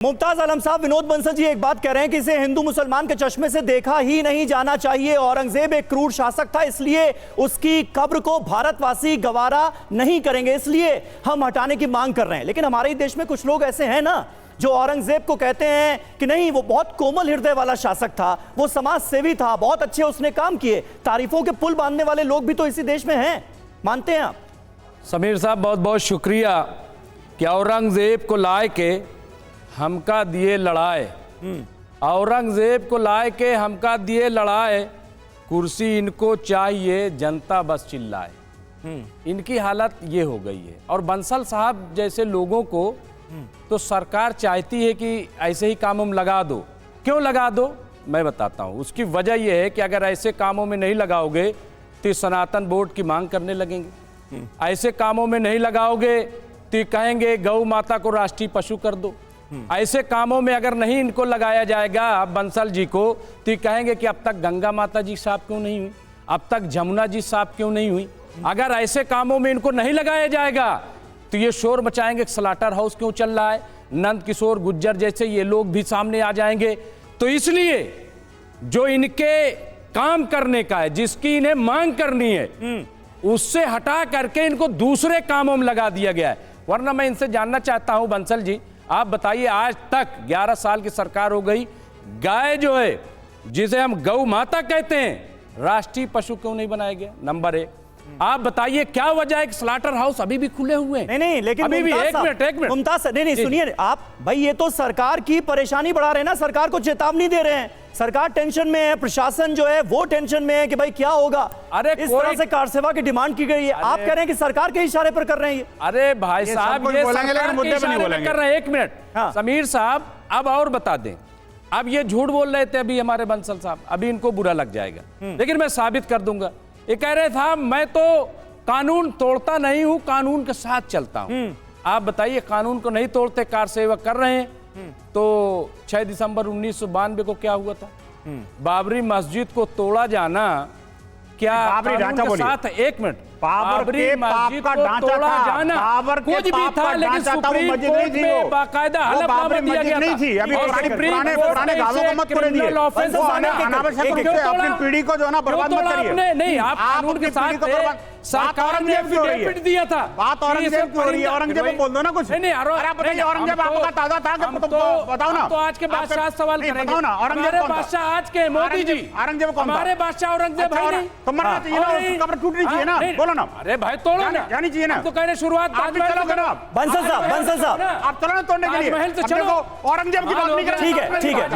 मुमताज आलम साहब, विनोद बंसल जी एक बात कह रहे हैं कि इसे हिंदू मुसलमान के चश्मे से देखा ही नहीं जाना चाहिए। औरंगजेब एक क्रूर शासक था, इसलिए उसकी कब्र को भारतवासी गवारा नहीं करेंगे, इसलिए हम हटाने की मांग कर रहे हैं। लेकिन हमारे देश में कुछ लोग ऐसे हैं ना जो औरंगजेब को कहते हैं कि नहीं, वो बहुत कोमल हृदय वाला शासक था, वो समाज सेवी था, बहुत अच्छे उसने काम किए। तारीफों के पुल बांधने वाले लोग भी तो इसी देश में हैं, मानते हैं आप? समीर साहब, बहुत बहुत शुक्रिया कि औरंगजेब को लाए के हमका दिए लड़ाए, औरंगजेब को लाए के हमका दिए लड़ाए, कुर्सी इनको चाहिए जनता बस चिल्लाए। इनकी हालत ये हो गई है। और बंसल साहब जैसे लोगों को तो सरकार चाहती है कि ऐसे ही कामों में लगा दो। क्यों लगा दो, मैं बताता हूँ। उसकी वजह यह है कि अगर ऐसे कामों में नहीं लगाओगे तो सनातन बोर्ड की मांग करने लगेंगे, ऐसे कामों में नहीं लगाओगे तो कहेंगे गौ माता को राष्ट्रीय पशु कर दो, ऐसे कामों में अगर नहीं इनको लगाया जाएगा बंसल जी को तो कहेंगे कि अब तक गंगा माता जी साफ क्यों नहीं हुई, अब तक जमुना जी साफ क्यों नहीं हुई। अगर ऐसे कामों में इनको नहीं लगाया जाएगा तो ये शोर मचाएंगे स्लाटर हाउस क्यों चल रहा है, नंद किशोर गुज्जर जैसे ये लोग भी सामने आ जाएंगे। तो इसलिए जो इनके काम करने का है, जिसकी इन्हें मांग करनी है, उससे हटा करके इनको दूसरे कामों में लगा दिया गया है। वरना मैं इनसे जानना चाहता हूं बंसल जी, आप बताइए, आज तक 11 साल की सरकार हो गई, गाय जो है जिसे हम गौ माता कहते हैं, राष्ट्रीय पशु क्यों नहीं बनाया गया? नंबर 1। आप बताइए क्या वजह है कि स्लाटर हाउस अभी भी खुले हुए हैं? नहीं, लेकिन अभी भी एक मिनट मुमताज, नहीं सुनिए आप भाई, ये तो सरकार की परेशानी बढ़ा रहे हैं ना, सरकार को चेतावनी दे रहे हैं। सरकार टेंशन में है, प्रशासन जो है वो टेंशन में है कि भाई क्या होगा। अरे इस तरह से कार सेवा की डिमांड की गई है, आप कह रहे हैं कि सरकार के इशारे पर कर रहे हैं। अरे भाई साहब, ये सरकार के इशारे पर कर रहे हैं। एक मिनट समीर साहब, अब और बता दें, अब ये झूठ बोल रहे थे अभी हमारे बंसल साहब, अभी इनको बुरा लग जाएगा, लेकिन मैं साबित कर दूंगा। ये कह रहे था मैं तो कानून तोड़ता नहीं हूं, कानून के साथ चलता हूं। आप बताइए, कानून को नहीं तोड़ते, कार सेवक कर रहे हैं। तो 6 दिसंबर 1992 को क्या हुआ था? बाबरी मस्जिद को तोड़ा जाना क्या कानून के साथ? एक मिनट, बाबरी मस्जिद को तोड़ा जाना कुछ भी था, लेकिन सुप्रीम कोर्ट में बाकायदा हलफनामा दिया गया था। अभी पुराने गालों को मत तोड़िए, अपनी पीढ़ी को जो ना बर्बाद मत करिए। नहीं, आप कानून के साथ सरकार ने एफिडेविट दिया था। बात औरंगजेब क्यों हो रही है? औरंगजेब को बोल दो ना कुछ। नहीं, अरे बताइए, औरंगजेब आपका ताजा था कि बताओ ना। तो आज के बादशाह सवाल करेंगे, बताओ ना, औरंगजेब बादशाह आज के मोदी जी, औरंगजेब कौन था? हमारे बादशाह औरंगजेब है नहीं, तो मरना चाहिए ना, उसकी कब्र टूटनी चाहिए ना, बोलो ना। अरे भाई तोड़ो ना, जानी चाहिए ना। तो कहने शुरुआत बंसल साहब आप चलो ना तोड़ने के लिए। महल से चलो, औरंगजेब की बात नहीं कर रहे। ठीक है।